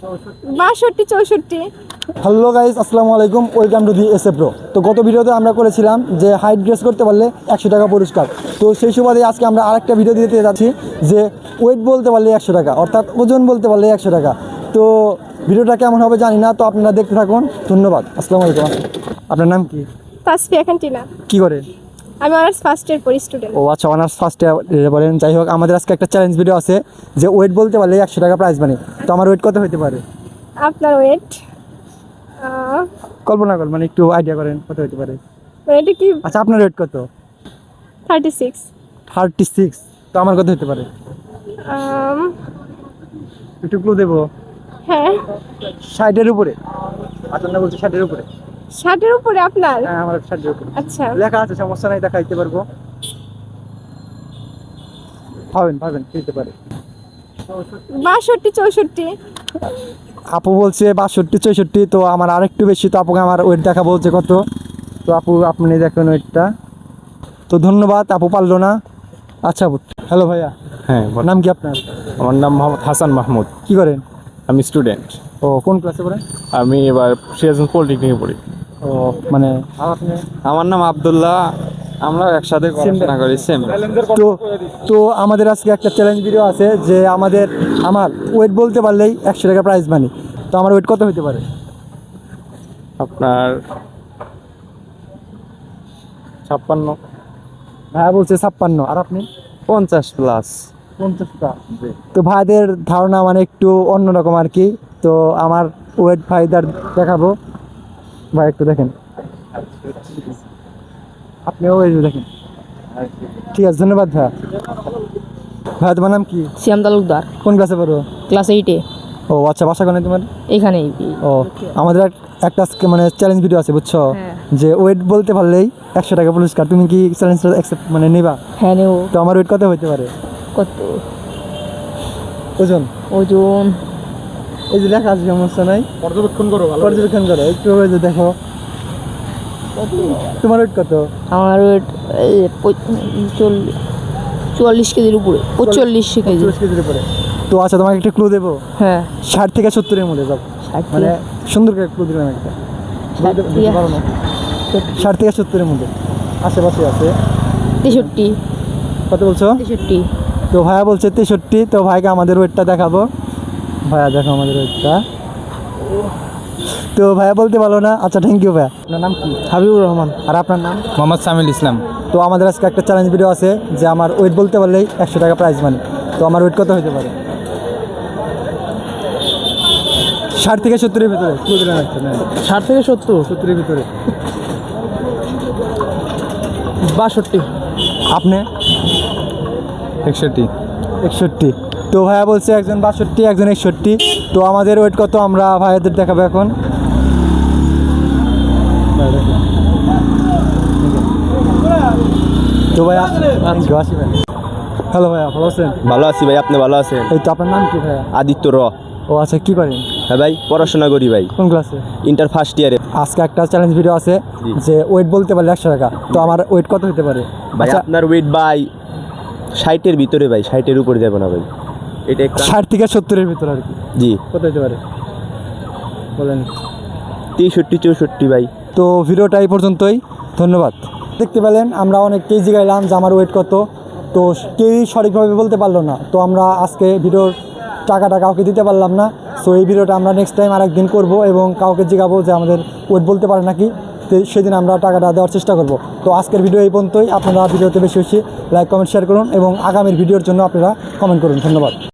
62 64। Hello guys, আসসালামু আলাইকুম, welcome to the SA pro. তো গত ভিডিওতে আমরা করেছিলাম যে হাইট গ্রেস করতে পারলে 100 টাকা পুরস্কার। তো সেই সুবাদে আজকে আমরা আরেকটা ভিডিও দিতে যাচ্ছি যে ওয়েট বলতে পারলে 100 টাকা, অর্থাৎ ওজন বলতে পারলে 100 টাকা। তো ভিডিওটা কেমন হবে জানি না, তো আপনারা দেখতে থাকুন। ধন্যবাদ। আসসালামু আলাইকুম। আপনার নাম কি? তাসফিয়া খানটিনা। কি করে? আমি অনার্স ফার্স্ট ইয়ার পড়ি, স্টুডেন্ট। ও আচ্ছা, অনার্স ফার্স্ট ইয়ার বলেন। যাই হোক, আমাদের আজকে একটা চ্যালেঞ্জ ভিডিও আছে যে ওয়েট বলতে পারলে 100 টাকা প্রাইজ মানি। তো আমার ওয়েট কত হতে পারে? আপনার ওয়েট কল্পনা করেন, মানে একটু আইডিয়া করেন কত হতে পারে। এটা কি? আচ্ছা, আপনার ওয়েট কত? 36। 36। তো আমার কত হতে পারে? একটু ক্লু দেবো। হ্যাঁ, 60-এর উপরে। আপনার বলছি 60-এর উপরে। 60 এর উপরে আপনার? হ্যাঁ, আমার 60-এর উপরে আচ্ছা, লেখা আছে, সমস্যা নাই, দেখাইতে পারবো। পাবেন দিতে পারে। 62 64। আপু বলছে 62 64। তো আমার আরেকটু বেশি। তো আপুকে আমার ওয়েট দেখা বলছে কত। তো আপু আপনি দেখেন ওয়েটটা। তো ধন্যবাদ, আপু পারলো না। আচ্ছা আপু। হ্যালো ভাইয়া। হ্যাঁ, নাম কি আপনার? আমার নাম মোহাম্মদ হাসান মাহমুদ। কি করেন? আমি স্টুডেন্ট। ও, কোন ক্লাসে পড়েন? আমি এবার সিরাজগঞ্জ পলিটেকনিকে পড়ি। ও মানে আপনি? আমার নাম আব্দুল্লাহ। আমরা একসাথে পড়াশোনা করি, সেম। তো তো আমাদের আজকে একটা চ্যালেঞ্জ ভিডিও আছে যে আমার ওয়েট বলতে পারলেই 100 টাকা প্রাইজ মানি। তো আমার ওয়েট কত হতে পারে? আপনার 56। ভাইয়া বলছে 56। আর আপনি? 50+। 50টা। তো ভাইদের ধারণা মানে একটু অন্যরকম আর কি। তো আমার ওয়েট ভাইদার দেখাবো। ভাই একটু দেখেন, আপনিও ওই যে দেখেন। ঠিক আছে, ধন্যবাদ ভাইয়া। ভাইয়া, তোমার নাম কি? শ্যাম তালুকদার, কোন ক্লাসে পড়ো? ক্লাস 8-এ। ও আচ্ছা, বাসা কোনে তোমার? এখানেই। ও, আমাদের একটা আজকে মানে চ্যালেঞ্জ ভিডিও আছে, বুঝছো? হ্যাঁ। যে ওয়েট বলতে পারলেই 100 টাকা পুরস্কার। তুমি কি চ্যালেঞ্জটা অ্যাকসেপ্ট মানে নেবা? হ্যাঁ, নেও। তো আমার ওয়েট কত হতে পারে? কত ওজন? ওজন? এই যে লেখা আছে, সমস্যা নাই, পর্যবেক্ষণ করো, একটু ওই যে দেখো। তোমার ওয়েট কত? আমার ওয়েট 44 কেজির উপরে, 45 কেজি। 40 কেজির উপরে। তো আচ্ছা, তোমাকে একটা ক্লু দেবো। হ্যাঁ, 60 থেকে 70-এর মধ্যে যাও। 60 মানে সুন্দর করে ক্লু দিলাম একটা। 60 থেকে 70-এর মধ্যে আশেপাশে আছে। 63। কত বলছো? 63। তো ভাইয়া বলছে 63। তো ভাইকে আমাদের ওয়েটটা দেখাবো। ভাইয়া দেখো আমাদের ওয়েটটা। তো ভাইয়া বলতে পারলো না। আচ্ছা, থ্যাংক ইউ ভাইয়া। আপনার নাম কি? হাবিবুর রহমান। আর আপনার নাম? মোহাম্মদ সামিল ইসলাম। তো আমাদের আজকে একটা চ্যালেঞ্জ ভিডিও আছে যে আমার ওয়েট বলতে পারলেই 100 টাকা প্রাইজ মানি। তো আমার ওয়েট কত হতে পারে? 60 থেকে 70-এর ভিতরে। 60 থেকে 70। 70-এর ভিতরে। 62। আপনি? 61। 61। তো ভাইয়া বলছে একজন 62, একজন 61। তো আমাদের ওয়েট কত আমরা ভাইয়াদের দেখাবো এখন। তো ভাইয়া আসি ভাই। হ্যালো ভাইয়া, ভালো আছেন? ভালো আছি ভাই, আপনি ভালো আছেন? এই তো, আপনার নাম কি ভাইয়া? আদিত্য র। ও আচ্ছা, কি করেন? হ্যাঁ ভাই, পড়াশোনা করি ভাই, কোন ক্লাসে? ইন্টার ফার্স্ট ইয়ারে। আজকে একটা চ্যালেঞ্জ ভিডিও আছে যে ওয়েট বলতে পারলে 100 টাকা। তো আমার ওয়েট কত হতে পারে? ভাই আচ্ছা, আপনার ওয়েট ভাই 60-এর ভিতরে ভাই, 60-এর উপরে যাবে না ভাই। এটা একটা 60 থেকে 70-এর ভিতরে আর কি। জি, কত হতে পারে বলেন? 63 64 ভাই। তো ভিডিওটা এই পর্যন্তই, ধন্যবাদ। দেখতে পেলেন আমরা অনেক কেজি গাইলাম যে আমার ওয়েট কত। তো কেউই সঠিকভাবে বলতে পারলো না। তো আমরা আজকে ভিডিওর টাকাটা কাউকে দিতে পারলাম না। সো এই ভিডিওটা আমরা নেক্সট টাইম আরেকদিন করব এবং কাউকে জিজ্ঞাবো যে আমাদের ওয়েট বলতে পারে নাকি। তো সেদিন আমরা টাকাটা দেওয়ার চেষ্টা করব। তো আজকের ভিডিও এই পর্যন্তই। আপনারা ভিডিওতে বেশি বেশি লাইক কমেন্ট শেয়ার করুন এবং আগামীর ভিডিওর জন্য আপনারা কমেন্ট করুন। ধন্যবাদ।